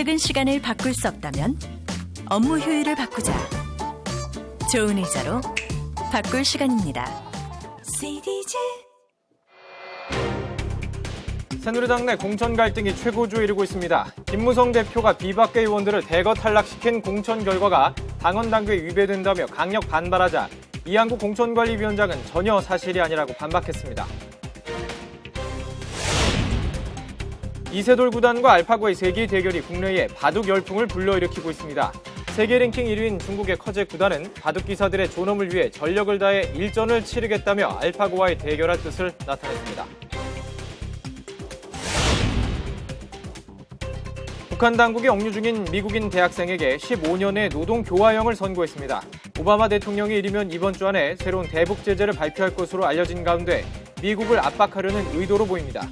퇴근 시간을 바꿀 수 없다면 업무 효율을 바꾸자. 좋은 의자로 바꿀 시간입니다. CDG. 새누리당 내 공천 갈등이 최고조에 이르고 있습니다. 김무성 대표가 비박계 의원들을 대거 탈락시킨 공천 결과가 당원 당규에 위배된다며 강력 반발하자 이한구 공천관리위원장은 전혀 사실이 아니라고 반박했습니다. 이세돌 구단과 알파고의 세계 대결이 국내에 바둑 열풍을 불러일으키고 있습니다. 세계 랭킹 1위인 중국의 커제 구단은 바둑 기사들의 존엄을 위해 전력을 다해 일전을 치르겠다며 알파고와의 대결할 뜻을 나타냈습니다. 북한 당국이 억류 중인 미국인 대학생에게 15년의 노동교화형을 선고했습니다. 오바마 대통령이 이르면 이번 주 안에 새로운 대북 제재를 발표할 것으로 알려진 가운데 미국을 압박하려는 의도로 보입니다.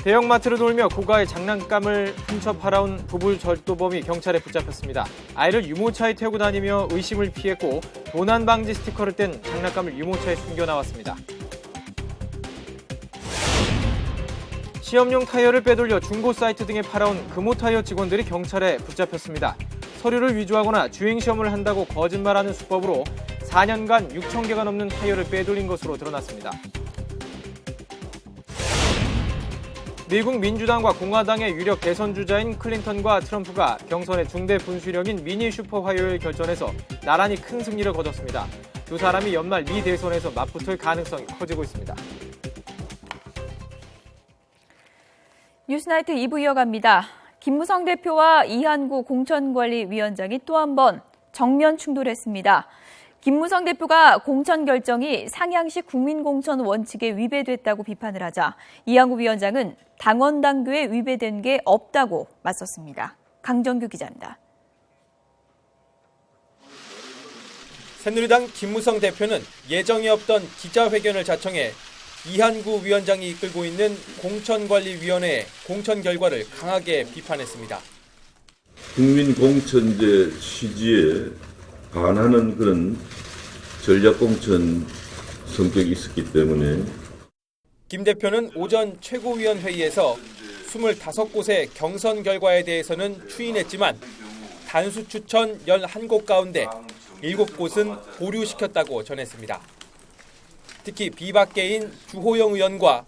대형마트를 돌며 고가의 장난감을 훔쳐 팔아온 부부 절도범이 경찰에 붙잡혔습니다. 아이를 유모차에 태우고 다니며 의심을 피했고 도난 방지 스티커를 뗀 장난감을 유모차에 숨겨 나왔습니다. 시험용 타이어를 빼돌려 중고 사이트 등에 팔아온 금호타이어 직원들이 경찰에 붙잡혔습니다. 서류를 위조하거나 주행시험을 한다고 거짓말하는 수법으로 4년간 6천 개가 넘는 타이어를 빼돌린 것으로 드러났습니다. 미국 민주당과 공화당의 유력 대선 주자인 클린턴과 트럼프가 경선의 중대 분수령인 미니 슈퍼 화요일 결전에서 나란히 큰 승리를 거뒀습니다. 두 사람이 연말 미 대선에서 맞붙을 가능성이 커지고 있습니다. 뉴스나이트 2부 이어갑니다. 김무성 대표와 이한구 공천관리위원장이 또 한 번 정면 충돌했습니다. 김무성 대표가 공천 결정이 상향식 국민공천 원칙에 위배됐다고 비판을 하자 이한구 위원장은 당원 당규에 위배된 게 없다고 맞섰습니다. 강정규 기자입니다. 새누리당 김무성 대표는 예정이 없던 기자회견을 자청해 이한구 위원장이 이끌고 있는 공천관리위원회의 공천 결과를 강하게 비판했습니다. 국민공천제 취지에 반하는 그런 전략공천 성격이 있었기 때문에 김 대표는 오전 최고위원회의에서 25곳의 경선 결과에 대해서는 추인했지만 단수 추천 11곳 가운데 7곳은 보류시켰다고 전했습니다. 특히 비박계인 주호영 의원과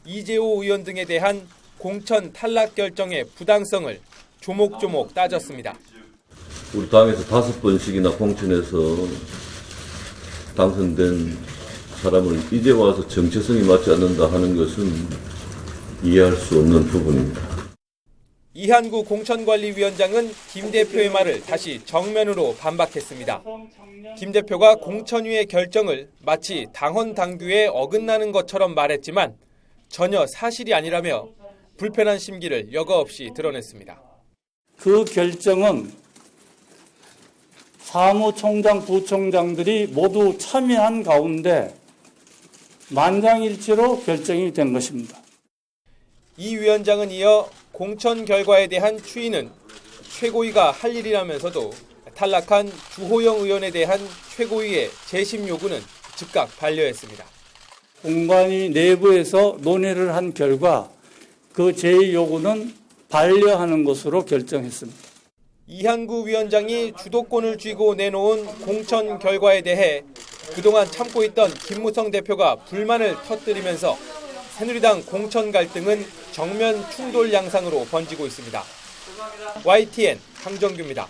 이재호 의원 등에 대한 공천 탈락 결정의 부당성을 조목조목 따졌습니다. 우리 당에서 5번씩이나 공천해서 당선된 사람을 이제 와서 정체성이 맞지 않는다 하는 것은 이해할 수 없는 부분입니다. 이한구 공천관리위원장은 김 대표의 말을 다시 정면으로 반박했습니다. 김 대표가 공천위의 결정을 마치 당헌 당규에 어긋나는 것처럼 말했지만 전혀 사실이 아니라며 불편한 심기를 여과 없이 드러냈습니다. 그 결정은 사무총장, 부총장들이 모두 참여한 가운데 만장일치로 결정이 된 것입니다. 이 위원장은 이어 공천 결과에 대한 추인은 최고위가 할 일이라면서도 탈락한 주호영 의원에 대한 최고위의 재심 요구는 즉각 반려했습니다. 공관위 내부에서 논의를 한 결과 그 제의 요구는 반려하는 것으로 결정했습니다. 이한구 위원장이 주도권을 쥐고 내놓은 공천 결과에 대해 그동안 참고 있던 김무성 대표가 불만을 터뜨리면서 새누리당 공천 갈등은 정면 충돌 양상으로 번지고 있습니다. YTN 강정규입니다.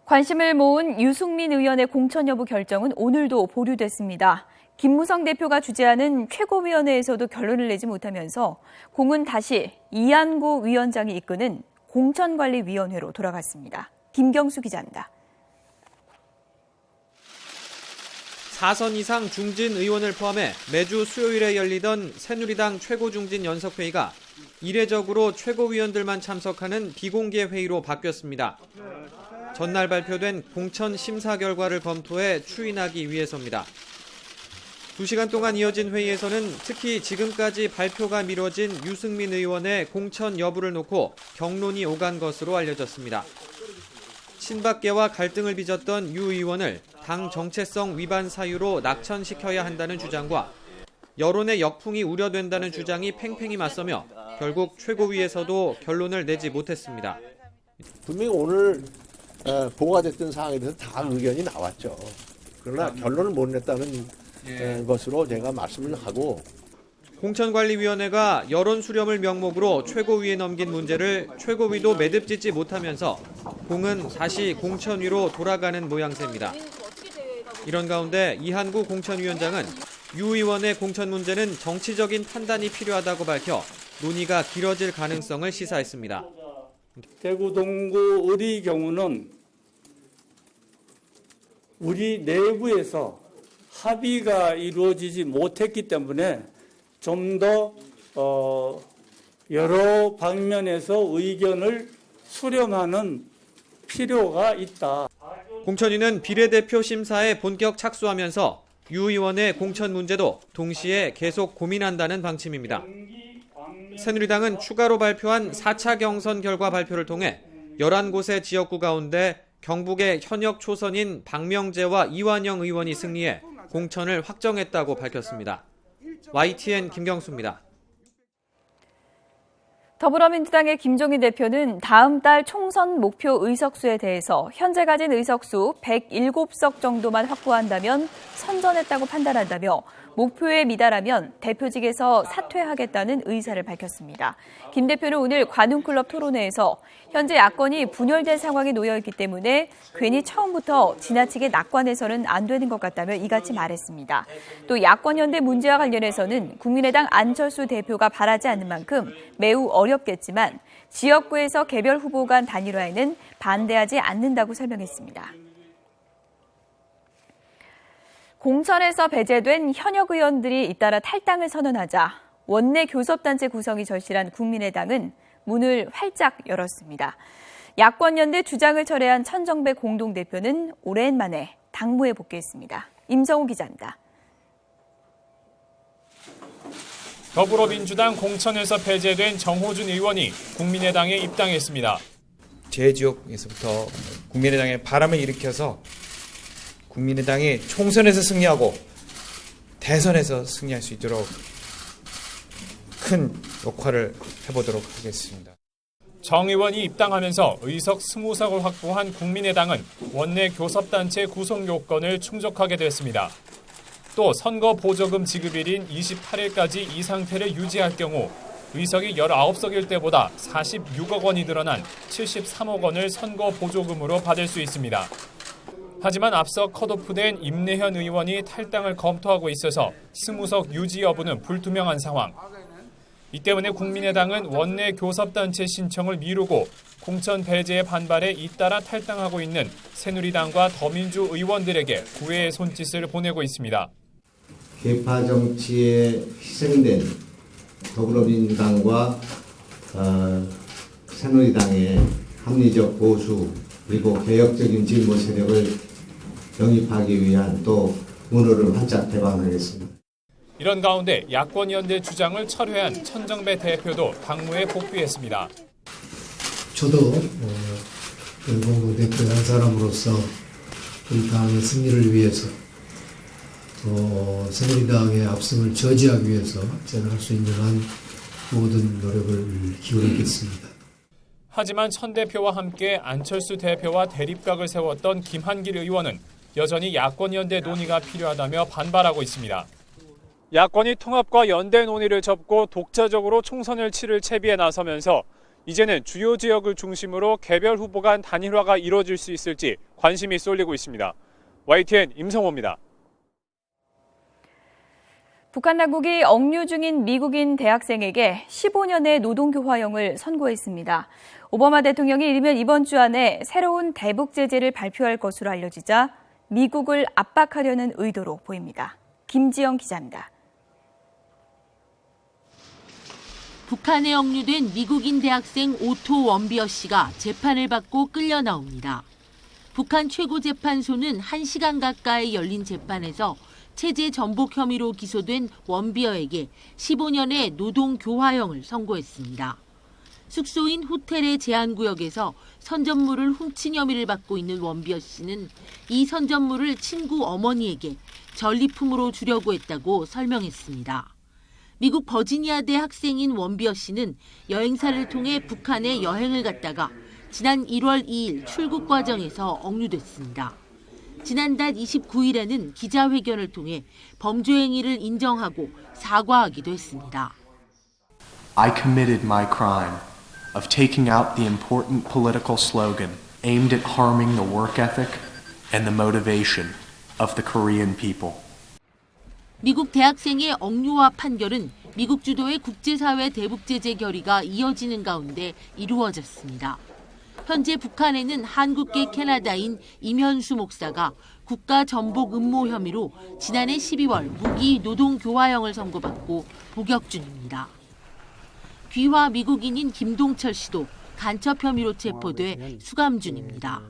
관심을 모은 유승민 의원의 공천 여부 결정은 오늘도 보류됐습니다. 김무성 대표가 주재하는 최고위원회에서도 결론을 내지 못하면서 공은 다시 이한구 위원장이 이끄는 공천관리위원회로 돌아갔습니다. 김경수 기자입니다. 4선 이상 중진 의원을 포함해 매주 수요일에 열리던 새누리당 최고중진 연석회의가 이례적으로 최고위원들만 참석하는 비공개 회의로 바뀌었습니다. 전날 발표된 공천 심사 결과를 검토해 추인하기 위해서입니다. 2시간 동안 이어진 회의에서는 특히 지금까지 발표가 미뤄진 유승민 의원의 공천 여부를 놓고 격론이 오간 것으로 알려졌습니다. 친박계와 갈등을 빚었던 유 의원을 당 정체성 위반 사유로 낙천시켜야 한다는 주장과 여론의 역풍이 우려된다는 주장이 팽팽히 맞서며 결국 최고위에서도 결론을 내지 못했습니다. 분명히 오늘 보고가 됐던 사항에 대해서 다 의견이 나왔죠. 그러나 결론을 못 냈다는 것으로 제가 말씀을 하고, 공천관리위원회가 여론 수렴을 명목으로 최고위에 넘긴 문제를 최고위도 매듭짓지 못하면서 공은 다시 공천위로 돌아가는 모양새입니다. 이런 가운데 이한구 공천위원장은 유 의원의 공천 문제는 정치적인 판단이 필요하다고 밝혀 논의가 길어질 가능성을 시사했습니다. 대구 동구 을의 경우는 우리 내부에서 합의가 이루어지지 못했기 때문에 좀 더 여러 방면에서 의견을 수렴하는 필요가 있다. 공천위는 비례대표 심사에 본격 착수하면서 유 의원의 공천 문제도 동시에 계속 고민한다는 방침입니다. 새누리당은 추가로 발표한 4차 경선 결과 발표를 통해 11곳의 지역구 가운데 경북의 현역 초선인 박명재와 이완영 의원이 승리해 공천을 확정했다고 밝혔습니다. YTN 김경수입니다. 더불어민주당의 김종인 대표는 다음 달 총선 목표 의석수에 대해서 현재 가진 의석수 107석 정도만 확보한다면 선전했다고 판단한다며 목표에 미달하면 대표직에서 사퇴하겠다는 의사를 밝혔습니다. 김 대표는 오늘 관훈클럽 토론회에서 현재 야권이 분열된 상황에 놓여 있기 때문에 괜히 처음부터 지나치게 낙관해서는 안 되는 것 같다며 이같이 말했습니다. 또 야권 연대 문제와 관련해서는 국민의당 안철수 대표가 바라지 않는 만큼 매우 어렵겠지만 지역구에서 개별 후보 간 단일화에는 반대하지 않는다고 설명했습니다. 공천에서 배제된 현역 의원들이 잇따라 탈당을 선언하자 원내 교섭단체 구성이 절실한 국민의당은 문을 활짝 열었습니다. 야권연대 주장을 철회한 천정배 공동대표는 오랜만에 당무에 복귀했습니다. 임성우 기자입니다. 더불어민주당 공천에서 배제된 정호준 의원이 국민의당에 입당했습니다. 제 지역에서부터 국민의당에 바람을 일으켜서 국민의당이 총선에서 승리하고 대선에서 승리할 수 있도록 큰 역할을 해보도록 하겠습니다. 정 의원이 입당하면서 의석 20석을 확보한 국민의당은 원내 교섭단체 구성 요건을 충족하게 됐습니다. 또 선거 보조금 지급일인 28일까지 이 상태를 유지할 경우 의석이 19석일 때보다 46억 원이 늘어난 73억 원을 선거 보조금으로 받을 수 있습니다. 하지만 앞서 컷오프된 임내현 의원이 탈당을 검토하고 있어서 20석 유지 여부는 불투명한 상황. 이 때문에 국민의당은 원내 교섭단체 신청을 미루고 공천 배제에 반발해 잇따라 탈당하고 있는 새누리당과 더민주 의원들에게 구애의 손짓을 보내고 있습니다. 계파 정치에 희생된 더불어민주당과 새누리당의 합리적 보수 그리고 개혁적인 진보 세력을 영입하기 위한 또 문호를 활짝 개방하겠습니다. 이런 가운데 야권연대 주장을 철회한 천정배 대표도 당무에 복귀했습니다. 저도 공동대표 한 사람으로서 우리 당의 승리를 위해서 또 새누리당의 압승을 저지하기 위해서 제가 할 수 있는 한 모든 노력을 기울이겠습니다. 하지만 천 대표와 함께 안철수 대표와 대립각을 세웠던 김한길 의원은 여전히 야권연대 논의가 필요하다며 반발하고 있습니다. 야권이 통합과 연대 논의를 접고 독자적으로 총선을 치를 채비에 나서면서 이제는 주요 지역을 중심으로 개별 후보 간 단일화가 이루어질 수 있을지 관심이 쏠리고 있습니다. YTN 임성호입니다. 북한 당국이 억류 중인 미국인 대학생에게 15년의 노동교화형을 선고했습니다. 오바마 대통령이 이르면 이번 주 안에 새로운 대북 제재를 발표할 것으로 알려지자 미국을 압박하려는 의도로 보입니다. 김지영 기자입니다. 북한에 억류된 미국인 대학생 오토 원비어 씨가 재판을 받고 끌려 나옵니다. 북한 최고재판소는 1시간 가까이 열린 재판에서 체제 전복 혐의로 기소된 원비어에게 15년의 노동교화형을 선고했습니다. 숙소인 호텔의 제한구역에서 선전물을 훔친 혐의를 받고 있는 원비어 씨는 이 선전물을 친구 어머니에게 전리품으로 주려고 했다고 설명했습니다. 미국 버지니아대 학생인 원비어 씨는 여행사를 통해 북한에 여행을 갔다가 지난 1월 2일 출국 과정에서 억류됐습니다. 지난달 29일에는 기자회견을 통해 범죄 행위를 인정하고 사과하기도 했습니다. I committed my crime of taking out the important political slogan aimed at harming the work ethic and the motivation of the Korean people. 미국 대학생의 억류와 판결은 미국 주도의 국제사회 대북제재 결의가 이어지는 가운데 이루어졌습니다. 현재 북한에는 한국계 캐나다인 임현수 목사가 국가 전복 음모 혐의로 지난해 12월 무기 노동 교화형을 선고받고 복역 중입니다. 귀화 미국인인 김동철 씨도 간첩 혐의로 체포돼 수감 중입니다.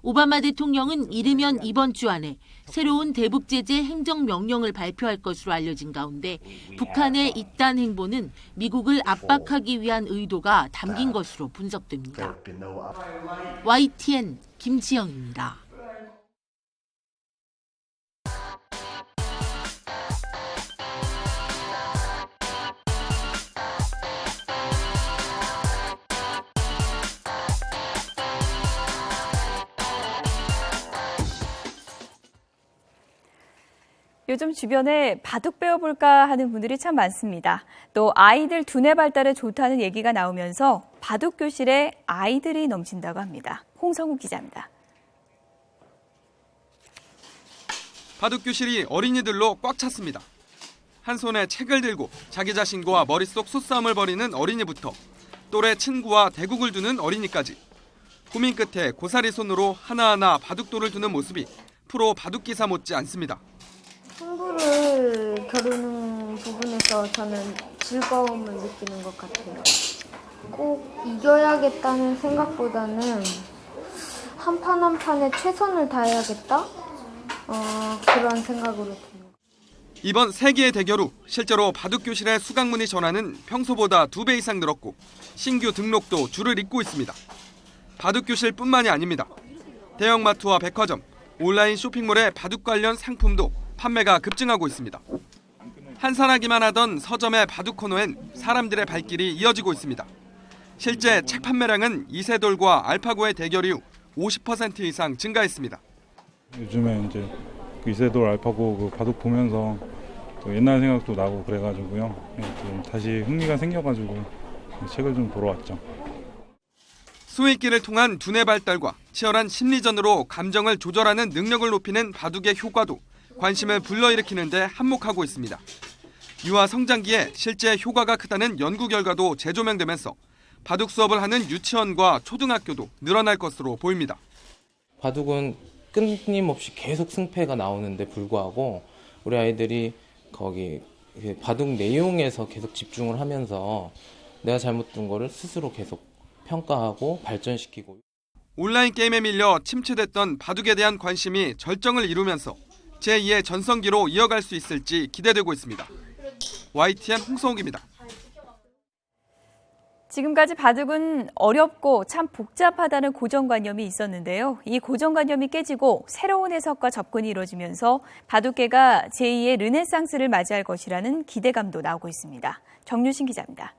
오바마 대통령은 이르면 이번 주 안에 새로운 대북제재 행정명령을 발표할 것으로 알려진 가운데 북한의 이딴 행보는 미국을 압박하기 위한 의도가 담긴 것으로 분석됩니다. YTN 김지영입니다. 요즘 주변에 바둑 배워볼까 하는 분들이 참 많습니다. 또 아이들 두뇌 발달에 좋다는 얘기가 나오면서 바둑 교실에 아이들이 넘친다고 합니다. 홍성욱 기자입니다. 바둑 교실이 어린이들로 꽉 찼습니다. 한 손에 책을 들고 자기 자신과 머릿속 소싸움을 벌이는 어린이부터 또래 친구와 대국을 두는 어린이까지 고민 끝에 고사리 손으로 하나하나 바둑돌을 두는 모습이 프로 바둑기사 못지 않습니다. 승부를 겨루는 부분에서 저는 즐거움을 느끼는 것 같아요. 꼭 이겨야겠다는 생각보다는 한 판 한 판에 최선을 다해야겠다? 그런 생각으로 듭니다. 이번 세계의 대결 후 실제로 바둑 교실의 수강문의 전화는 평소보다 2배 이상 늘었고 신규 등록도 줄을 잇고 있습니다. 바둑 교실뿐만이 아닙니다. 대형마트와 백화점, 온라인 쇼핑몰의 바둑 관련 상품도 판매가 급증하고 있습니다. 한산하기만 하던 서점의 바둑 코너엔 사람들의 발길이 이어지고 있습니다. 실제 책 판매량은 이세돌과 알파고의 대결 이후 50% 이상 증가했습니다. 요즘에 이제 이세돌 알파고 그 바둑 보면서 또 옛날 생각도 나고 그래가지고요. 좀 다시 흥미가 생겨가지고 책을 좀 보러 왔죠. 수익기를 통한 두뇌 발달과 치열한 심리전으로 감정을 조절하는 능력을 높이는 바둑의 효과도 관심을 불러일으키는 데 한몫하고 있습니다. 유아 성장기에 실제 효과가 크다는 연구 결과도 재조명되면서 바둑 수업을 하는 유치원과 초등학교도 늘어날 것으로 보입니다. 바둑은 끊임없이 계속 승패가 나오는데 불구하고 우리 아이들이 거기 바둑 내용에서 계속 집중을 하면서 내가 잘못된 거를 스스로 계속 평가하고 발전시키고. 온라인 게임에 밀려 침체됐던 바둑에 대한 관심이 절정을 이루면서 제2의 전성기로 이어갈 수 있을지 기대되고 있습니다. YTN 홍성욱입니다. 지금까지 바둑은 어렵고 참 복잡하다는 고정관념이 있었는데요. 이 고정관념이 깨지고 새로운 해석과 접근이 이루어지면서 바둑계가 제2의 르네상스를 맞이할 것이라는 기대감도 나오고 있습니다. 정유신 기자입니다.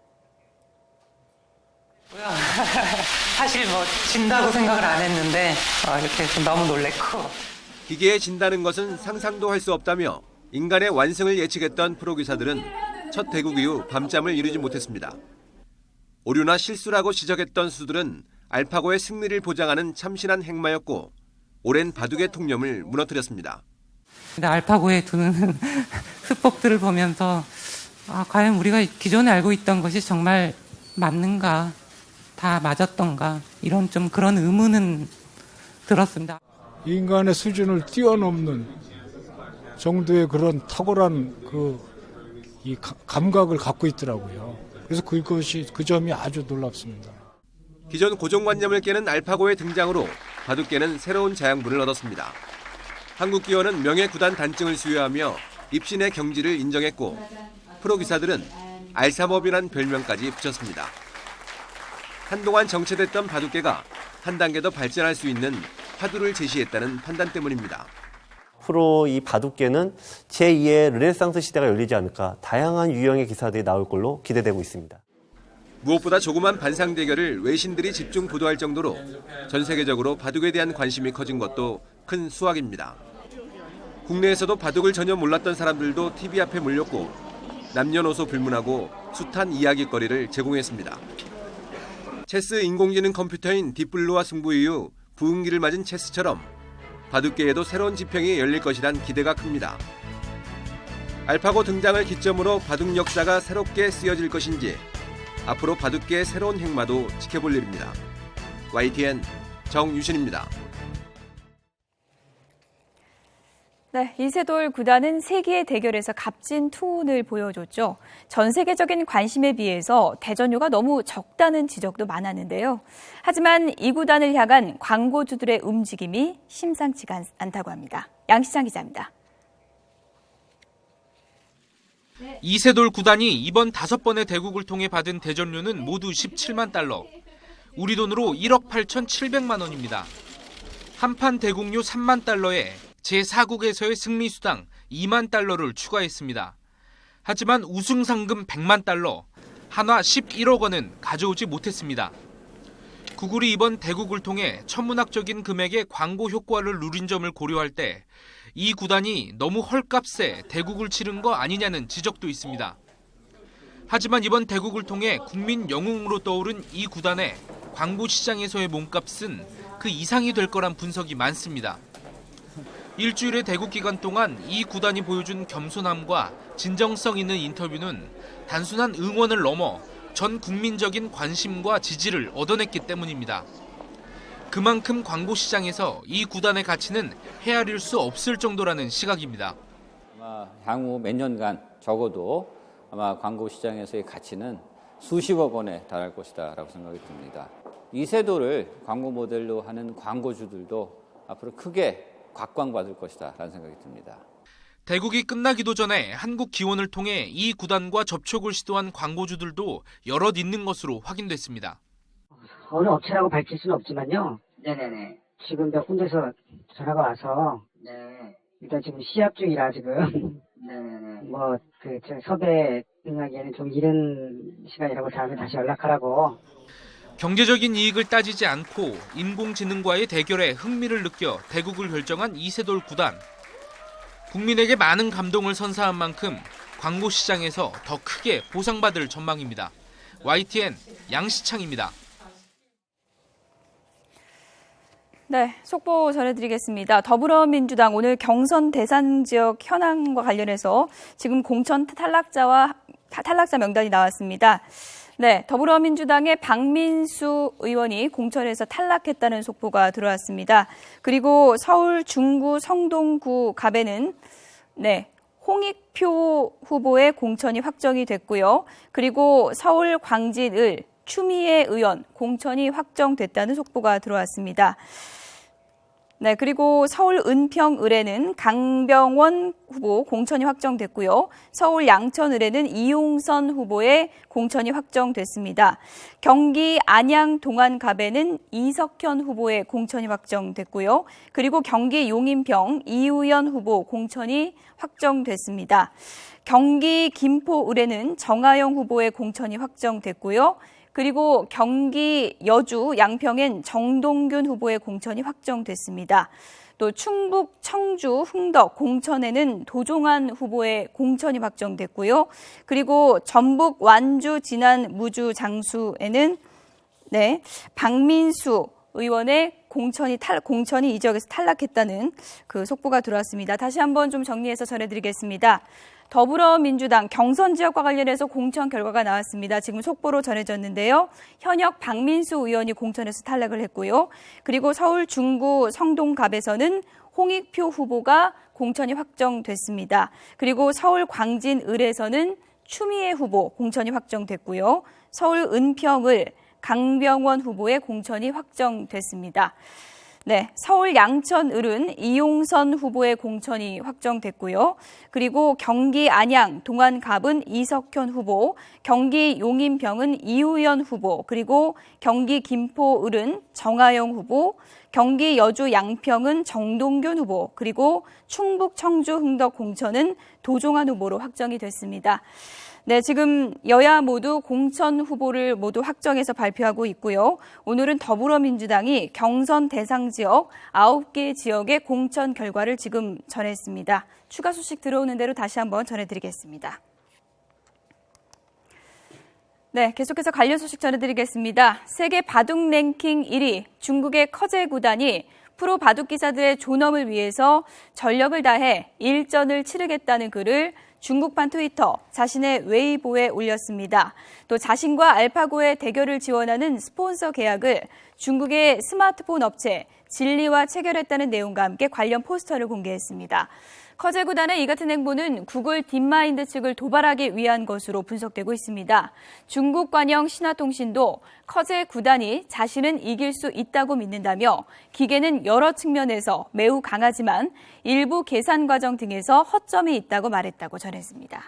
사실 진다고 생각을 안 했는데 이렇게 좀 너무 놀랬고. 기계에 진다는 것은 상상도 할 수 없다며 인간의 완승을 예측했던 프로기사들은 첫 대국 이후 밤잠을 이루지 못했습니다. 오류나 실수라고 지적했던 수들은 알파고의 승리를 보장하는 참신한 행마였고 오랜 바둑의 통념을 무너뜨렸습니다. 근데 알파고에 두는 수법들을 보면서 과연 우리가 기존에 알고 있던 것이 정말 맞는가, 다 맞았던가 이런 좀 그런 의문은 들었습니다. 인간의 수준을 뛰어넘는 정도의 그런 탁월한 이 감각을 갖고 있더라고요. 그래서 그 점이 아주 놀랍습니다. 기존 고정관념을 깨는 알파고의 등장으로 바둑계는 새로운 자양분을 얻었습니다. 한국 기원은 명예구단 단증을 수여하며 입신의 경지를 인정했고 프로기사들은 알사법이란 별명까지 붙였습니다. 한동안 정체됐던 바둑계가 한 단계 더 발전할 수 있는 화두를 제시했다는 판단 때문입니다. 앞으로 이 바둑계는 제2의 르네상스 시대가 열리지 않을까, 다양한 유형의 기사들이 나올 걸로 기대되고 있습니다. 무엇보다 조그만 반상 대결을 외신들이 집중 보도할 정도로 전 세계적으로 바둑에 대한 관심이 커진 것도 큰 수확입니다. 국내에서도 바둑을 전혀 몰랐던 사람들도 TV 앞에 몰렸고 남녀노소 불문하고 숱한 이야깃거리를 제공했습니다. 체스 인공지능 컴퓨터인 딥블루와 승부 이후 부흥기를 맞은 체스처럼 바둑계에도 새로운 지평이 열릴 것이란 기대가 큽니다. 알파고 등장을 기점으로 바둑 역사가 새롭게 쓰여질 것인지 앞으로 바둑계의 새로운 행마도 지켜볼 일입니다. YTN 정유신입니다. 네, 이세돌 구단은 세기의 대결에서 값진 투혼을 보여줬죠. 전 세계적인 관심에 비해서 대전료가 너무 적다는 지적도 많았는데요. 하지만 이 구단을 향한 광고주들의 움직임이 심상치가 않다고 합니다. 양시장 기자입니다. 이세돌 구단이 이번 5번의 대국을 통해 받은 대전료는 모두 17만 달러. 우리 돈으로 1억 8,700만 원입니다. 한판 대국료 3만 달러에 제4국에서의 승리수당 2만 달러를 추가했습니다. 하지만 우승 상금 100만 달러, 한화 11억 원은 가져오지 못했습니다. 구글이 이번 대국을 통해 천문학적인 금액의 광고 효과를 누린 점을 고려할 때 이 구단이 너무 헐값에 대국을 치른 거 아니냐는 지적도 있습니다. 하지만 이번 대국을 통해 국민 영웅으로 떠오른 이 구단의 광고 시장에서의 몸값은 그 이상이 될 거란 분석이 많습니다. 일주일의 대국 기간 동안 이 구단이 보여준 겸손함과 진정성 있는 인터뷰는 단순한 응원을 넘어 전 국민적인 관심과 지지를 얻어냈기 때문입니다. 그만큼 광고 시장에서 이 구단의 가치는 헤아릴 수 없을 정도라는 시각입니다. 아마 향후 몇 년간 적어도 아마 광고 시장에서의 가치는 수십억 원에 달할 것이다라고 생각이 듭니다. 이세돌을 광고 모델로 하는 광고주들도 앞으로 크게 곽광받을 것이다라는 생각이 듭니다. 대국이 끝나기도 전에 한국 기원을 통해 이 구단과 접촉을 시도한 광고주들도 여럿 있는 것으로 확인됐습니다. 어느 업체라고 밝힐 수는 없지만요. 네네네. 지금 몇 군데서 전화가 와서 네. 일단 지금 시합 중이라 지금 네네네. 섭외 응하기에는 좀 이른 시간이라고 다음에 다시 연락하라고. 경제적인 이익을 따지지 않고 인공지능과의 대결에 흥미를 느껴 대국을 결정한 이세돌 구단. 국민에게 많은 감동을 선사한 만큼 광고 시장에서 더 크게 보상받을 전망입니다. YTN 양시창입니다. 네, 속보 전해드리겠습니다. 더불어민주당 오늘 경선 대상 지역 현황과 관련해서 지금 공천 탈락자 명단이 나왔습니다. 네, 더불어민주당의 박민수 의원이 공천에서 탈락했다는 속보가 들어왔습니다. 그리고 서울 중구 성동구 갑에는 홍익표 후보의 공천이 확정이 됐고요. 그리고 서울 광진을 추미애 의원 공천이 확정됐다는 속보가 들어왔습니다. 네, 그리고 서울 은평을에는 강병원 후보 공천이 확정됐고요. 서울 양천을에는 이용선 후보의 공천이 확정됐습니다. 경기 안양 동안갑에는 이석현 후보의 공천이 확정됐고요. 그리고 경기 용인평 이우연 후보 공천이 확정됐습니다. 경기 김포을에는 정하영 후보의 공천이 확정됐고요. 그리고 경기 여주 양평엔 정동균 후보의 공천이 확정됐습니다. 또 충북 청주 흥덕 공천에는 도종환 후보의 공천이 확정됐고요. 그리고 전북 완주 진안 무주 장수에는 박민수 의원의 공천이 이 지역에서 탈락했다는 그 속보가 들어왔습니다. 다시 한번 좀 정리해서 전해드리겠습니다. 더불어민주당 경선 지역과 관련해서 공천 결과가 나왔습니다. 지금 속보로 전해졌는데요. 현역 박민수 의원이 공천에서 탈락을 했고요. 그리고 서울 중구 성동갑에서는 홍익표 후보가 공천이 확정됐습니다. 그리고 서울 광진을에서는 추미애 후보 공천이 확정됐고요. 서울 은평을 강병원 후보의 공천이 확정됐습니다. 네, 서울 양천 을은 이용선 후보의 공천이 확정됐고요. 그리고 경기 안양 동안 갑은 이석현 후보, 경기 용인병은 이우연 후보, 그리고 경기 김포 을은 정하영 후보, 경기 여주 양평은 정동균 후보, 그리고 충북 청주 흥덕 공천은 도종환 후보로 확정이 됐습니다. 네, 지금 여야 모두 공천 후보를 모두 확정해서 발표하고 있고요. 오늘은 더불어민주당이 경선 대상 지역 9개 지역의 공천 결과를 지금 전했습니다. 추가 소식 들어오는 대로 다시 한번 전해드리겠습니다. 네, 계속해서 관련 소식 전해드리겠습니다. 세계 바둑 랭킹 1위 중국의 커제 구단이 프로 바둑 기사들의 존엄을 위해서 전력을 다해 일전을 치르겠다는 글을 중국판 트위터, 자신의 웨이보에 올렸습니다. 또 자신과 알파고의 대결을 지원하는 스폰서 계약을 중국의 스마트폰 업체 진리와 체결했다는 내용과 함께 관련 포스터를 공개했습니다. 커제 구단의 이 같은 행보는 구글 딥마인드 측을 도발하기 위한 것으로 분석되고 있습니다. 중국 관영 신화통신도 커제 구단이 자신은 이길 수 있다고 믿는다며 기계는 여러 측면에서 매우 강하지만 일부 계산 과정 등에서 허점이 있다고 말했다고 전했습니다.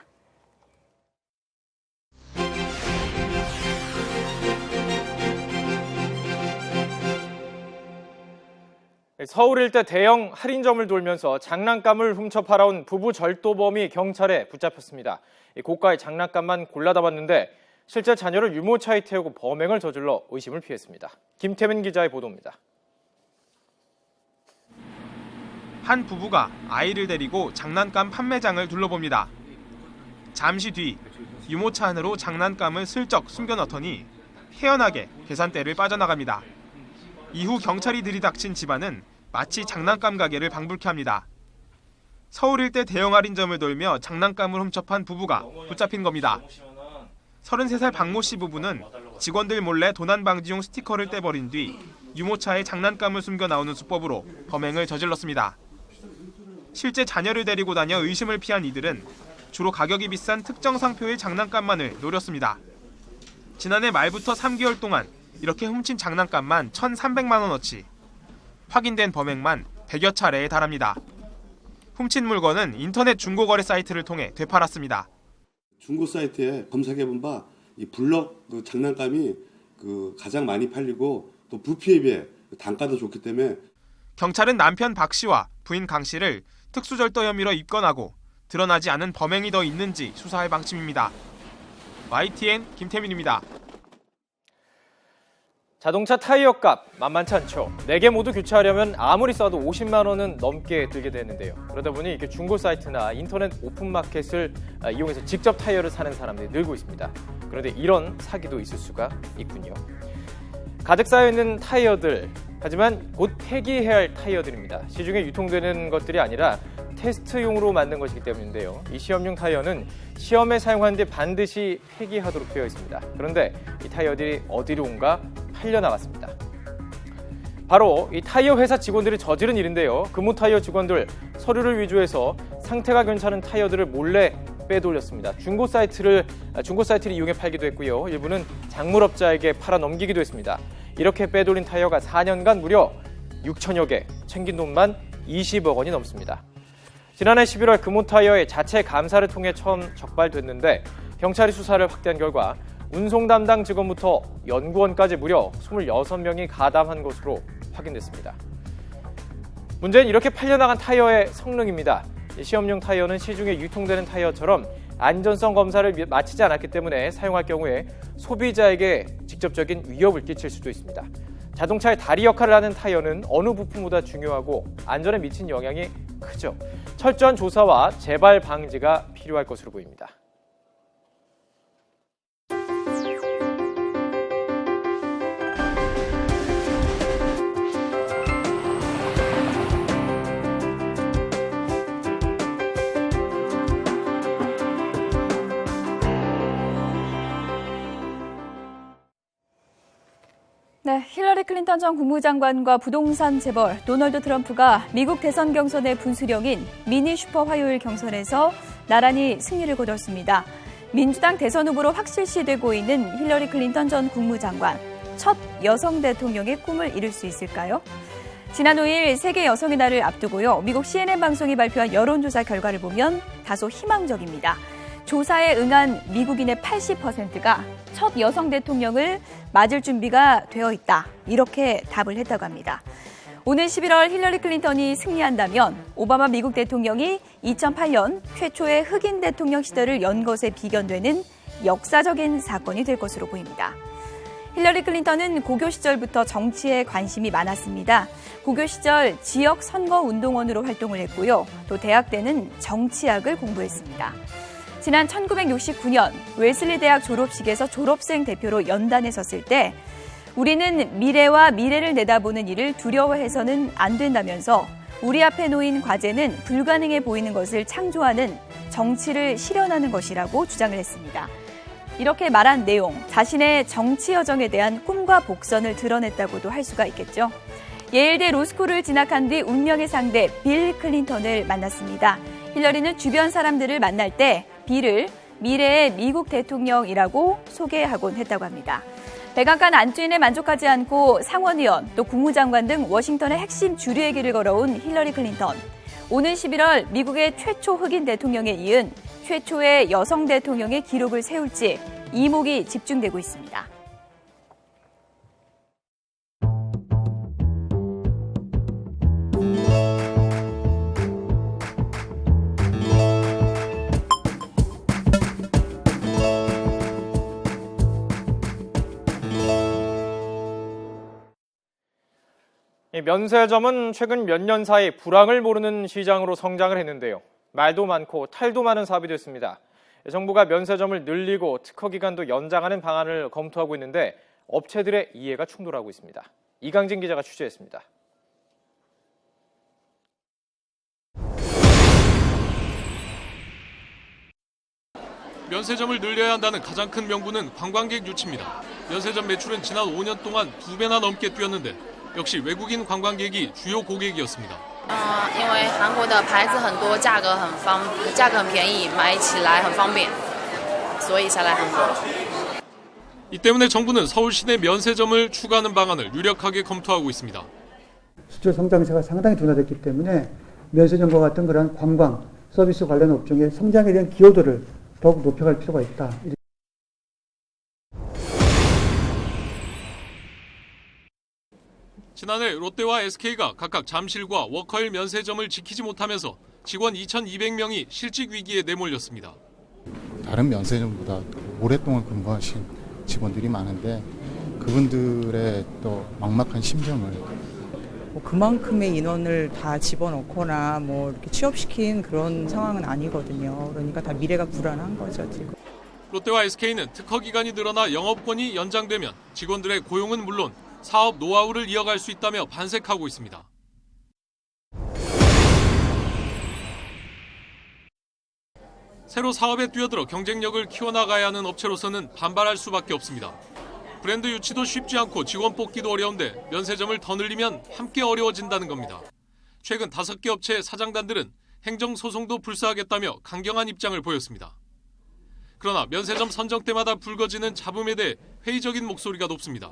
서울 일대 대형 할인점을 돌면서 장난감을 훔쳐 팔아온 부부 절도범이 경찰에 붙잡혔습니다. 고가의 장난감만 골라 담았는데 실제 자녀를 유모차에 태우고 범행을 저질러 의심을 피했습니다. 김태민 기자의 보도입니다. 한 부부가 아이를 데리고 장난감 판매장을 둘러봅니다. 잠시 뒤 유모차 안으로 장난감을 슬쩍 숨겨넣더니 태연하게 계산대를 빠져나갑니다. 이후 경찰이 들이닥친 집안은 마치 장난감 가게를 방불케 합니다. 서울 일대 대형 할인점을 돌며 장난감을 훔쳐판 부부가 붙잡힌 겁니다. 33살 박모 씨 부부는 직원들 몰래 도난 방지용 스티커를 떼버린 뒤 유모차에 장난감을 숨겨 나오는 수법으로 범행을 저질렀습니다. 실제 자녀를 데리고 다녀 의심을 피한 이들은 주로 가격이 비싼 특정 상표의 장난감만을 노렸습니다. 지난해 말부터 3개월 동안 이렇게 훔친 장난감만 1,300만 원어치, 확인된 범행만 100여 차례에 달합니다. 훔친 물건은 인터넷 중고거래 사이트를 통해 되팔았습니다. 중고 사이트에 검색해본 바 이 블럭 장난감이 가장 많이 팔리고 또 부피에 비해 단가도 좋기 때문에 경찰은 남편 박 씨와 부인 강 씨를 특수절도 혐의로 입건하고 드러나지 않은 범행이 더 있는지 수사할 방침입니다. YTN 김태민입니다. 자동차 타이어 값 만만치 않죠. 4개 모두 교체하려면 아무리 싸도 50만 원은 넘게 들게 되는데요. 그러다 보니 이렇게 중고 사이트나 인터넷 오픈마켓을 이용해서 직접 타이어를 사는 사람들이 늘고 있습니다. 그런데 이런 사기도 있을 수가 있군요. 가득 쌓여있는 타이어들, 하지만 곧 폐기해야 할 타이어들입니다. 시중에 유통되는 것들이 아니라 테스트용으로 만든 것이기 때문인데요. 이 시험용 타이어는 시험에 사용한 뒤 반드시 폐기하도록 되어 있습니다. 그런데 이 타이어들이 어디로 온가 팔려나갔습니다. 바로 이 타이어 회사 직원들이 저지른 일인데요. 금호타이어 직원들 서류를 위조해서 상태가 괜찮은 타이어들을 몰래 빼돌렸습니다. 중고 사이트를 이용해 팔기도 했고요. 일부는 작물업자에게 팔아 넘기기도 했습니다. 이렇게 빼돌린 타이어가 4년간 무려 6천여 개, 챙긴 돈만 20억 원이 넘습니다. 지난해 11월 금호타이어의 자체 감사를 통해 처음 적발됐는데 경찰이 수사를 확대한 결과 운송 담당 직원부터 연구원까지 무려 26명이 가담한 것으로 확인됐습니다. 문제는 이렇게 팔려나간 타이어의 성능입니다. 시험용 타이어는 시중에 유통되는 타이어처럼 안전성 검사를 마치지 않았기 때문에 사용할 경우에 소비자에게 직접적인 위협을 끼칠 수도 있습니다. 자동차의 다리 역할을 하는 타이어는 어느 부품보다 중요하고 안전에 미친 영향이 크죠. 철저한 조사와 재발 방지가 필요할 것으로 보입니다. 네, 힐러리 클린턴 전 국무장관과 부동산 재벌 도널드 트럼프가 미국 대선 경선의 분수령인 미니 슈퍼 화요일 경선에서 나란히 승리를 거뒀습니다. 민주당 대선 후보로 확실시되고 있는 힐러리 클린턴 전 국무장관, 첫 여성 대통령의 꿈을 이룰 수 있을까요? 지난 5일 세계 여성의 날을 앞두고요. 미국 CNN 방송이 발표한 여론조사 결과를 보면 다소 희망적입니다. 조사에 응한 미국인의 80%가 첫 여성 대통령을 맞을 준비가 되어 있다. 이렇게 답을 했다고 합니다. 오는 11월 힐러리 클린턴이 승리한다면 오바마 미국 대통령이 2008년 최초의 흑인 대통령 시절을 연 것에 비견되는 역사적인 사건이 될 것으로 보입니다. 힐러리 클린턴은 고교 시절부터 정치에 관심이 많았습니다. 고교 시절 지역 선거운동원으로 활동을 했고요. 또 대학 때는 정치학을 공부했습니다. 지난 1969년 웨슬리 대학 졸업식에서 졸업생 대표로 연단에 섰을 때 우리는 미래와 미래를 내다보는 일을 두려워해서는 안 된다면서 우리 앞에 놓인 과제는 불가능해 보이는 것을 창조하는 정치를 실현하는 것이라고 주장을 했습니다. 이렇게 말한 내용, 자신의 정치 여정에 대한 꿈과 복선을 드러냈다고도 할 수가 있겠죠. 예일대 로스쿨을 진학한 뒤 운명의 상대 빌 클린턴을 만났습니다. 힐러리는 주변 사람들을 만날 때 빌을 미래의 미국 대통령이라고 소개하곤 했다고 합니다. 백악관 안주인에 만족하지 않고 상원의원, 또 국무장관 등 워싱턴의 핵심 주류의 길을 걸어온 힐러리 클린턴. 오는 11월 미국의 최초 흑인 대통령에 이은 최초의 여성 대통령의 기록을 세울지 이목이 집중되고 있습니다. 면세점은 최근 몇 년 사이 불황을 모르는 시장으로 성장을 했는데요. 말도 많고 탈도 많은 사업이 됐습니다. 정부가 면세점을 늘리고 특허 기간도 연장하는 방안을 검토하고 있는데 업체들의 이해가 충돌하고 있습니다. 이강진 기자가 취재했습니다. 면세점을 늘려야 한다는 가장 큰 명분은 관광객 유치입니다. 면세점 매출은 지난 5년 동안 2배나 넘게 뛰었는데 역시 외국인 관광객이 주요 고객이었습니다. 因为韩国的牌子很多，价格很便宜，买起来很方便，所以才来韩国。 이 때문에 정부는 서울 시내 면세점을 추가하는 방안을 유력하게 검토하고 있습니다. 수출 성장세가 상당히 둔화됐기 때문에 면세점과 같은 그런 관광, 서비스 관련 업종의 성장에 대한 기여도를 더욱 높여갈 필요가 있다. 지난해 롯데와 SK가 각각 잠실과 워커힐 면세점을 지키지 못하면서 직원 2,200명이 실직 위기에 내몰렸습니다. 다른 면세점보다 오랫동안 근무하신 직원들이 많은데 그분들의 또 막막한 심정을 그만큼의 인원을 다 집어넣거나 이렇게 취업시킨 그런 상황은 아니거든요. 그러니까 다 미래가 불안한 거죠, 지금. 롯데와 SK는 특허 기간이 늘어나 영업권이 연장되면 직원들의 고용은 물론 사업 노하우를 이어갈 수 있다며 반색하고 있습니다. 새로 사업에 뛰어들어 경쟁력을 키워나가야 하는 업체로서는 반발할 수밖에 없습니다. 브랜드 유치도 쉽지 않고 직원 뽑기도 어려운데 면세점을 더 늘리면 함께 어려워진다는 겁니다. 최근 5개 업체의 사장단들은 행정소송도 불사하겠다며 강경한 입장을 보였습니다. 그러나 면세점 선정 때마다 불거지는 잡음에 대해 회의적인 목소리가 높습니다.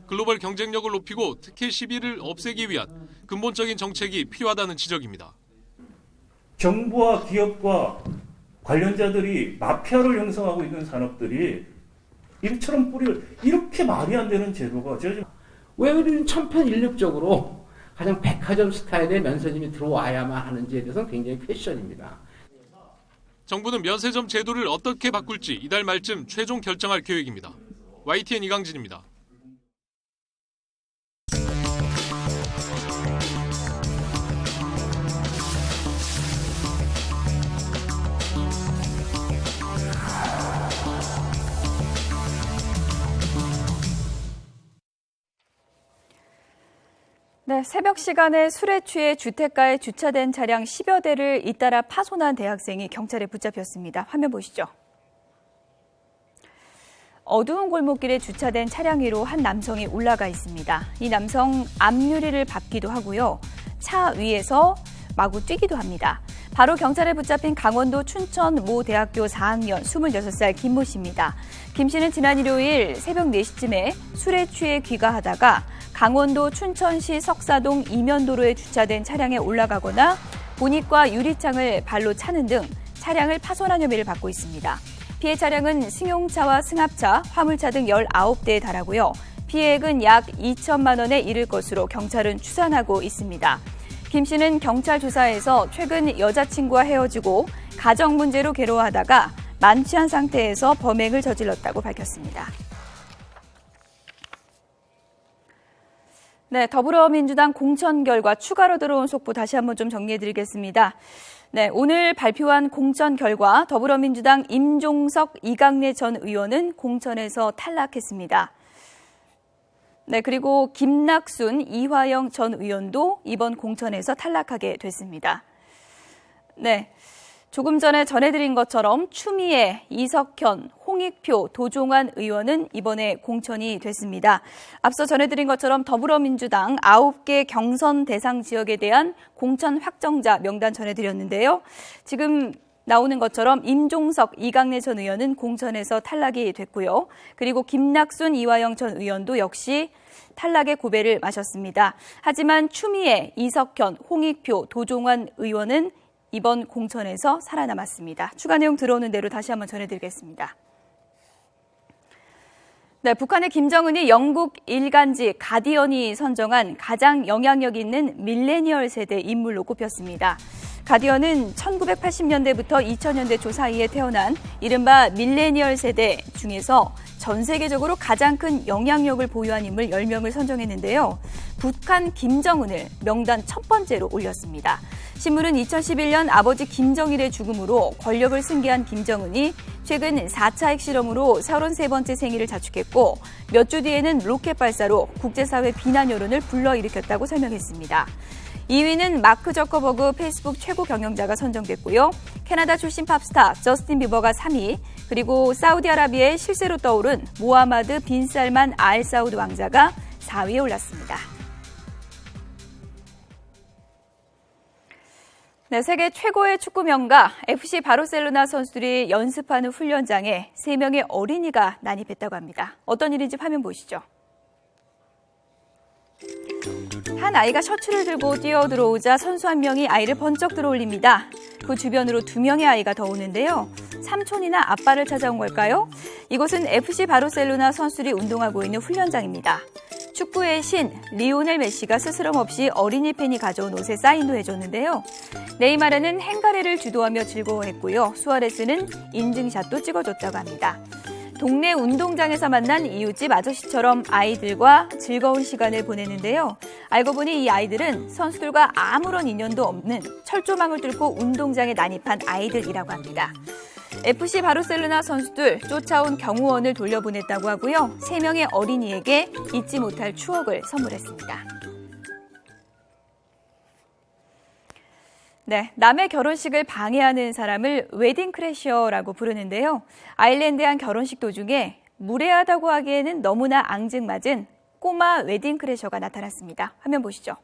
글로벌 경쟁력을 높이고 특혜 시비를 없애기 위한 근본적인 정책이 필요하다는 지적입니다. 정부와 기업과 관련자들이 마피아를 형성하고 있는 산업들이 이처럼 뿌리를 이렇게 말이 안 되는 제도가 왜 우리는 천편일률적으로 가장 백화점 스타일의 면세점이 들어와야만 하는지에 대해서는 굉장히 퀘션입니다. 정부는 면세점 제도를 어떻게 바꿀지 이달 말쯤 최종 결정할 계획입니다. YTN 이강진입니다. 네, 새벽 시간에 술에 취해 주택가에 주차된 차량 10여 대를 잇따라 파손한 대학생이 경찰에 붙잡혔습니다. 화면 보시죠. 어두운 골목길에 주차된 차량 위로 한 남성이 올라가 있습니다. 이 남성 앞유리를 밟기도 하고요. 차 위에서 마구 뛰기도 합니다. 바로 경찰에 붙잡힌 강원도 춘천 모 대학교 4학년 26살 김모 씨입니다. 김 씨는 지난 일요일 새벽 4시쯤에 술에 취해 귀가하다가 강원도 춘천시 석사동 이면도로에 주차된 차량에 올라가거나 보닛과 유리창을 발로 차는 등 차량을 파손한 혐의를 받고 있습니다. 피해 차량은 승용차와 승합차, 화물차 등 19대에 달하고요. 피해액은 약 2천만 원에 이를 것으로 경찰은 추산하고 있습니다. 김 씨는 경찰 조사에서 최근 여자친구와 헤어지고 가정 문제로 괴로워하다가 만취한 상태에서 범행을 저질렀다고 밝혔습니다. 네, 더불어민주당 공천 결과 추가로 들어온 속보 다시 한번 좀 정리해드리겠습니다. 네, 오늘 발표한 공천 결과 더불어민주당 임종석, 이강래 전 의원은 공천에서 탈락했습니다. 네, 그리고 김낙순, 이화영 전 의원도 이번 공천에서 탈락하게 됐습니다. 네, 조금 전에 전해드린 것처럼 추미애, 이석현, 홍익표, 도종환 의원은 이번에 공천이 됐습니다. 앞서 전해드린 것처럼 더불어민주당 9개 경선 대상 지역에 대한 공천 확정자 명단 전해드렸는데요. 지금 나오는 것처럼 임종석, 이강래 전 의원은 공천에서 탈락이 됐고요. 그리고 김낙순, 이화영 전 의원도 역시 탈락의 고배를 마셨습니다. 하지만 추미애, 이석현, 홍익표, 도종환 의원은 이번 공천에서 살아남았습니다. 추가 내용 들어오는 대로 다시 한번 전해드리겠습니다. 네, 북한의 김정은이 영국 일간지 가디언이 선정한 가장 영향력 있는 밀레니얼 세대 인물로 꼽혔습니다. 가디언은 1980년대부터 2000년대 초 사이에 태어난 이른바 밀레니얼 세대 중에서 전 세계적으로 가장 큰 영향력을 보유한 인물 10명을 선정했는데요. 북한 김정은을 명단 첫 번째로 올렸습니다. 신문은 2011년 아버지 김정일의 죽음으로 권력을 승계한 김정은이 최근 4차 핵실험으로 33번째 생일을 자축했고 몇 주 뒤에는 로켓 발사로 국제사회 비난 여론을 불러일으켰다고 설명했습니다. 2위는 마크 저커버그 페이스북 최고 경영자가 선정됐고요. 캐나다 출신 팝스타 저스틴 비버가 3위, 그리고 사우디아라비아의 실세로 떠오른 모하마드 빈 살만 알 사우드 왕자가 4위에 올랐습니다. 네, 세계 최고의 축구 명가 FC 바르셀로나 선수들이 연습하는 훈련장에 3명의 어린이가 난입했다고 합니다. 어떤 일인지 화면 보시죠. 한 아이가 셔츠를 들고 뛰어 들어오자 선수 한 명이 아이를 번쩍 들어올립니다. 그 주변으로 2명의 아이가 더 오는데요. 삼촌이나 아빠를 찾아온 걸까요? 이곳은 FC 바르셀로나 선수들이 운동하고 있는 훈련장입니다. 축구의 신 리오넬 메시가 스스럼 없이 어린이 팬이 가져온 옷에 사인도 해줬는데요. 네이마르는 행가래를 주도하며 즐거워했고요. 수아레스는 인증샷도 찍어줬다고 합니다. 동네 운동장에서 만난 이웃집 아저씨처럼 아이들과 즐거운 시간을 보내는데요. 알고 보니 이 아이들은 선수들과 아무런 인연도 없는 철조망을 뚫고 운동장에 난입한 아이들이라고 합니다. FC 바르셀로나 선수들 쫓아온 경호원을 돌려보냈다고 하고요. 3명의 어린이에게 잊지 못할 추억을 선물했습니다. 네, 남의 결혼식을 방해하는 사람을 웨딩 크래셔라고 부르는데요. 아일랜드의 한 결혼식 도중에 무례하다고 하기에는 너무나 앙증맞은 꼬마 웨딩 크래셔가 나타났습니다. 화면 보시죠.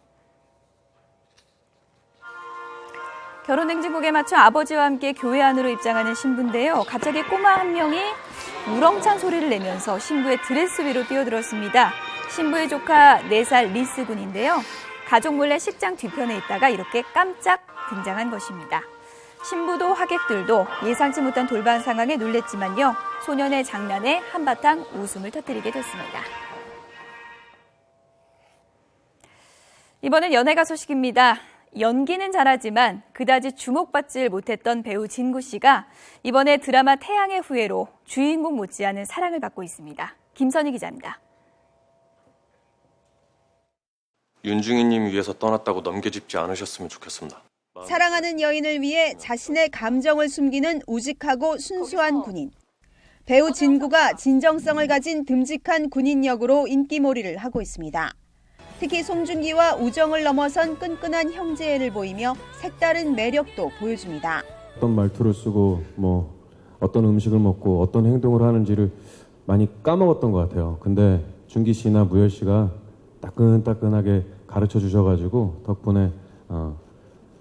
결혼행진곡에 맞춰 아버지와 함께 교회 안으로 입장하는 신부인데요. 갑자기 꼬마 한 명이 우렁찬 소리를 내면서 신부의 드레스 위로 뛰어들었습니다. 신부의 조카 4살 리스 군인데요. 가족 몰래 식장 뒤편에 있다가 이렇게 깜짝 등장한 것입니다. 신부도 하객들도 예상치 못한 돌발 상황에 놀랬지만요. 소년의 장난에 한바탕 웃음을 터뜨리게 됐습니다. 이번엔 연예가 소식입니다. 연기는 잘하지만 그다지 주목받지 못했던 배우 진구 씨가 이번에 드라마 태양의 후예로 주인공 못지않은 사랑을 받고 있습니다. 김선희 기자입니다. 윤중희님 위해서 떠났다고 넘겨짚지 않으셨으면 좋겠습니다. 사랑하는 여인을 위해 자신의 감정을 숨기는 우직하고 순수한 군인. 배우 진구가 진정성을 가진 듬직한 군인 역으로 인기몰이를 하고 있습니다. 특히 송중기와 우정을 넘어선 끈끈한 형제애를 보이며 색다른 매력도 보여줍니다. 어떤 말투를 쓰고 어떤 음식을 먹고 어떤 행동을 하는지를 많이 까먹었던 것 같아요. 근데 준기 씨나 무열 씨가 따끈따끈하게 가르쳐 주셔가지고 덕분에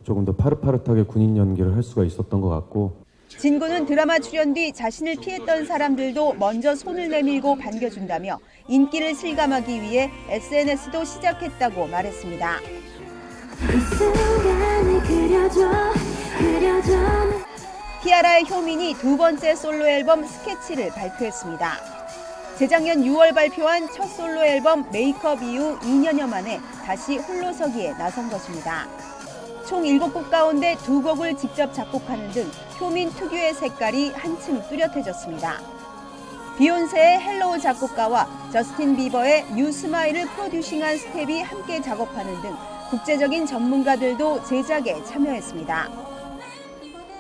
조금 더 파릇파릇하게 군인 연기를 할 수가 있었던 것 같고. 진구는 드라마 출연 뒤 자신을 피했던 사람들도 먼저 손을 내밀고 반겨준다며 인기를 실감하기 위해 SNS도 시작했다고 말했습니다. 티아라의 효민이 두 번째 솔로 앨범 스케치를 발표했습니다. 재작년 6월 발표한 첫 솔로 앨범 메이크업 이후 2년여 만에 다시 홀로서기에 나선 것입니다. 총 7곡 가운데 2곡을 직접 작곡하는 등 효민 특유의 색깔이 한층 뚜렷해졌습니다. 비욘세의 헬로우 작곡가와 저스틴 비버의 뉴 스마일을 프로듀싱한 스텝이 함께 작업하는 등 국제적인 전문가들도 제작에 참여했습니다.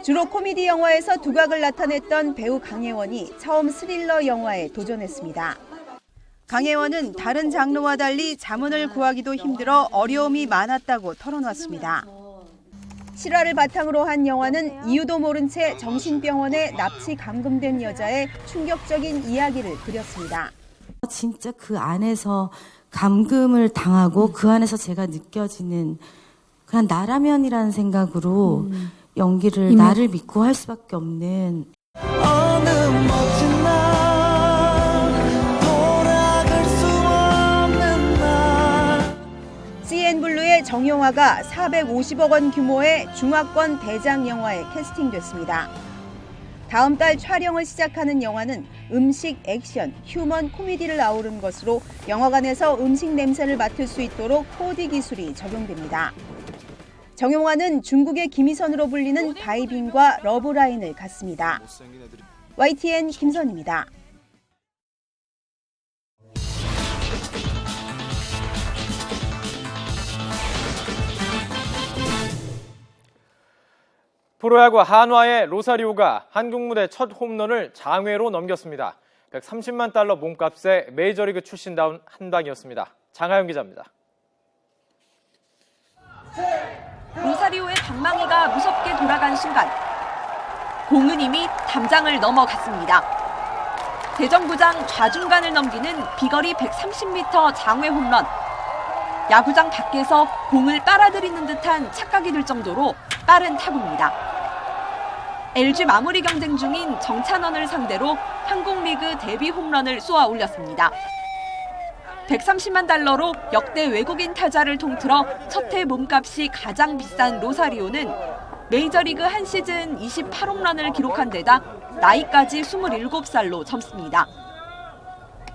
주로 코미디 영화에서 두각을 나타냈던 배우 강혜원이 처음 스릴러 영화에 도전했습니다. 강혜원은 다른 장르와 달리 자문을 구하기도 힘들어 어려움이 많았다고 털어놨습니다. 실화를 바탕으로 한 영화는 이유도 모른 채 정신병원에 납치 감금된 여자의 충격적인 이야기를 그렸습니다. 진짜 그 안에서 감금을 당하고 그 안에서 제가 느껴지는 그냥 나라면이라는 생각으로 연기를 나를 믿고 할 수밖에 없는 어느 멋진 날 돌아갈 수 없는 날. CN블루의 정용화가 450억 원 규모의 중화권 대작 영화에 캐스팅됐습니다. 다음 달 촬영을 시작하는 영화는 음식, 액션, 휴먼 코미디를 아우른 것으로 영화관에서 음식 냄새를 맡을 수 있도록 4D 기술이 적용됩니다. 정용화는 중국의 김희선으로 불리는 바이빈과 러브라인을 갖습니다. YTN 김선입니다. 프로야구 한화의 로사리오가 한국 무대 첫 홈런을 장외로 넘겼습니다. 130만 달러 몸값의 메이저리그 출신다운 한 방이었습니다. 장하영 기자입니다. 로사리오의 방망이가 무섭게 돌아간 순간 공은 이미 담장을 넘어갔습니다. 대정구장 좌중간을 넘기는 비거리 130m 장외 홈런. 야구장 밖에서 공을 빨아들이는 듯한 착각이 들 정도로 빠른 타구입니다. LG 마무리 경쟁 중인 정찬원을 상대로 한국 리그 데뷔 홈런을 쏘아 올렸습니다. 130만 달러로 역대 외국인 타자를 통틀어 첫 해 몸값이 가장 비싼 로사리오는 메이저리그 한 시즌 28홈런을 기록한 데다 나이까지 27살로 젊습니다.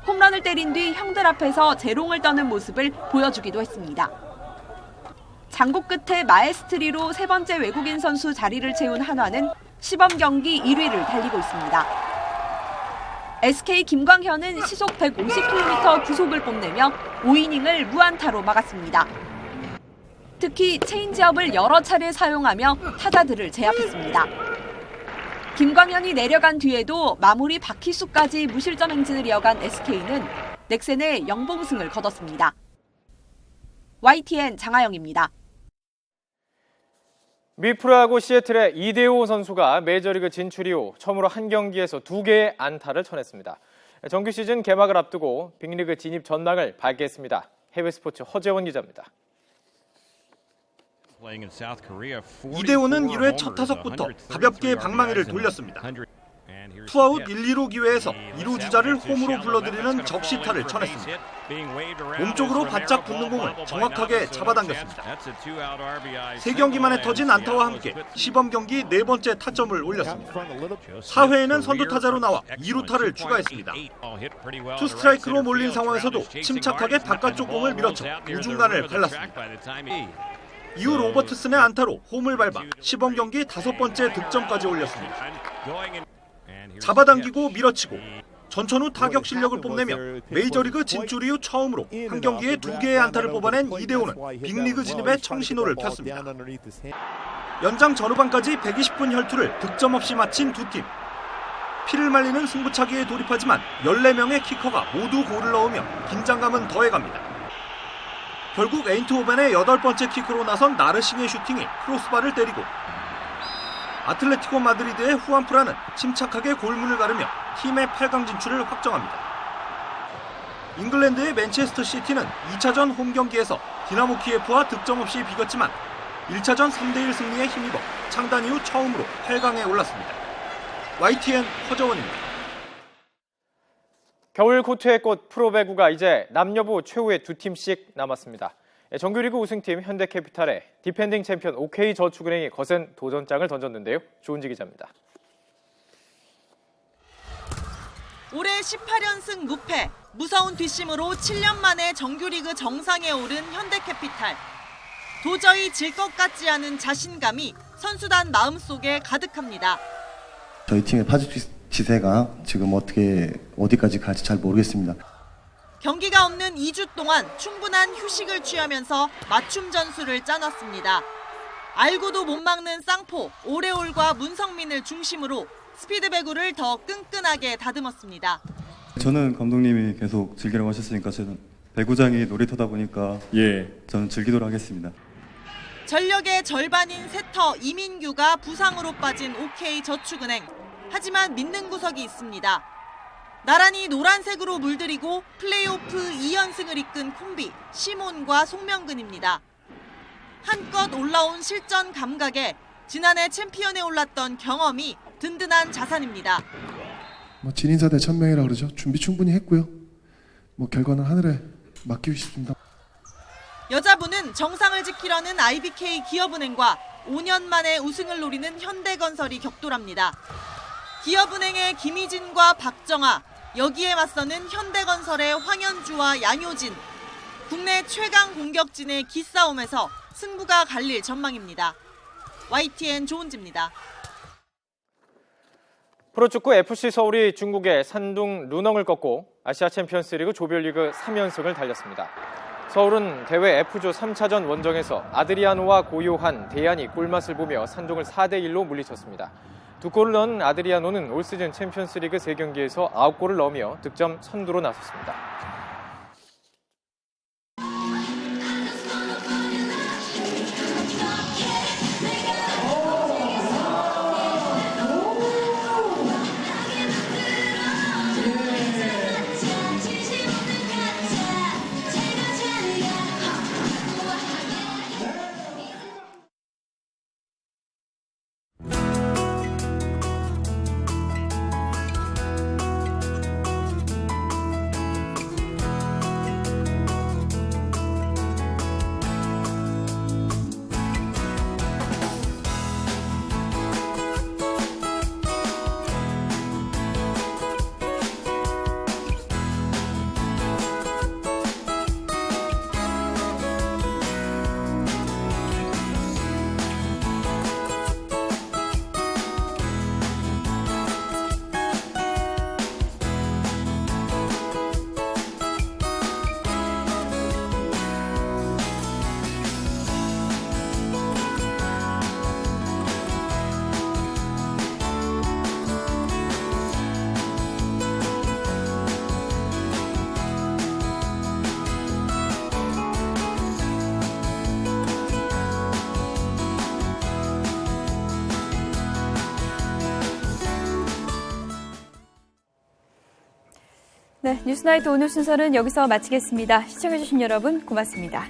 홈런을 때린 뒤 형들 앞에서 재롱을 떠는 모습을 보여주기도 했습니다. 장고 끝에 마에스트리로 세 번째 외국인 선수 자리를 채운 한화는 시범 경기 1위를 달리고 있습니다. SK 김광현은 시속 150km 구속을 뽐내며 5이닝을 무안타로 막았습니다. 특히 체인지업을 여러 차례 사용하며 타자들을 제압했습니다. 김광현이 내려간 뒤에도 마무리 박희수까지 무실점 행진을 이어간 SK는 넥센의 영봉승을 거뒀습니다. YTN 장하영입니다. 미 프로야구 시애틀의 이대호 선수가 메이저리그 진출 이후 처음으로 한 경기에서 2개의 안타를 쳐냈습니다. 정규 시즌 개막을 앞두고 빅리그 진입 전망을 밝혔습니다. 해외 스포츠 허재원 기자입니다. 이대호는 1회 첫 타석부터 가볍게 방망이를 돌렸습니다. 투아웃 1, 2루 기회에서 2루 주자를 홈으로 불러들이는 적시타를 쳐냈습니다. 몸쪽으로 바짝 붙는 공을 정확하게 잡아당겼습니다. 3경기만에 터진 안타와 함께 시범 경기 4번째 타점을 올렸습니다. 4회에는 선두 타자로 나와 2루타를 추가했습니다. 투 스트라이크로 몰린 상황에서도 침착하게 바깥쪽 공을 밀어쳐 우중간을 갈랐습니다. 이후 로버트슨의 안타로 홈을 밟아 시범 경기 5번째 득점까지 올렸습니다. 잡아당기고 밀어치고 전천후 타격 실력을 뽐내며 메이저리그 진출 이후 처음으로 한 경기에 2개의 안타를 뽑아낸 이대호는 빅리그 진입에 청신호를 폈습니다. 연장 전후반까지 120분 혈투를 득점 없이 마친 두 팀. 피를 말리는 승부차기에 돌입하지만 14명의 키커가 모두 골을 넣으며 긴장감은 더해갑니다. 결국 에인트호벤의 8번째 키크로 나선 나르싱의 슈팅이 크로스바를 때리고 아틀레티코 마드리드의 후안프라는 침착하게 골문을 가르며 팀의 8강 진출을 확정합니다. 잉글랜드의 맨체스터 시티는 2차전 홈 경기에서 디나모 키예프와 득점 없이 비겼지만 1차전 3대1 승리에 힘입어 창단 이후 처음으로 8강에 올랐습니다. YTN 허정원입니다. 겨울 코트의 꽃 프로배구가 이제 남녀부 최후의 두 팀씩 남았습니다. 정규리그 우승팀 현대캐피탈에 디펜딩 챔피언 OK저축은행이 거센 도전장을 던졌는데요. 조은지 기자입니다. 올해 18연승 무패, 무서운 뒷심으로 7년 만에 정규리그 정상에 오른 현대캐피탈. 도저히 질 것 같지 않은 자신감이 선수단 마음속에 가득합니다. 저희 팀의 파지세가 지금 어디까지 갈지 잘 모르겠습니다. 경기가 없는 2주 동안 충분한 휴식을 취하면서 맞춤 전술을 짜놨습니다. 알고도 못 막는 쌍포, 오레올과 문성민을 중심으로 스피드 배구를 더 끈끈하게 다듬었습니다. 저는 감독님이 계속 즐기라고 하셨으니까 저는 배구장이 놀이터다 보니까 저는 즐기도록 하겠습니다. 전력의 절반인 세터 이민규가 부상으로 빠진 OK저축은행. 하지만 믿는 구석이 있습니다. 나란히 노란색으로 물들이고 플레이오프 2연승을 이끈 콤비 시몬과 송명근입니다. 한껏 올라온 실전 감각에 지난해 챔피언에 올랐던 경험이 든든한 자산입니다. 진인사대 1000명이라 그러죠. 준비 충분히 했고요. 결과는 하늘에 맡기고 싶습니다. 여자부는 정상을 지키려는 IBK 기업은행과 5년 만에 우승을 노리는 현대건설이 격돌합니다. 기업은행의 김희진과 박정아, 여기에 맞서는 현대건설의 황현주와 양효진. 국내 최강 공격진의 기싸움에서 승부가 갈릴 전망입니다. YTN 조은지입니다. 프로축구 FC 서울이 중국의 산둥 루넝을 꺾고 아시아 챔피언스리그 조별리그 3연승을 달렸습니다. 서울은 대회 F조 3차전 원정에서 아드리아노와 고요한 대안이 꿀맛을 보며 산둥을 4대1로 물리쳤습니다. 두 골을 넣은 아드리아노는 올 시즌 챔피언스리그 3경기에서 9골을 넣으며 득점 선두로 나섰습니다. 네, 뉴스나이트 오늘 순서는 여기서 마치겠습니다. 시청해주신 여러분 고맙습니다.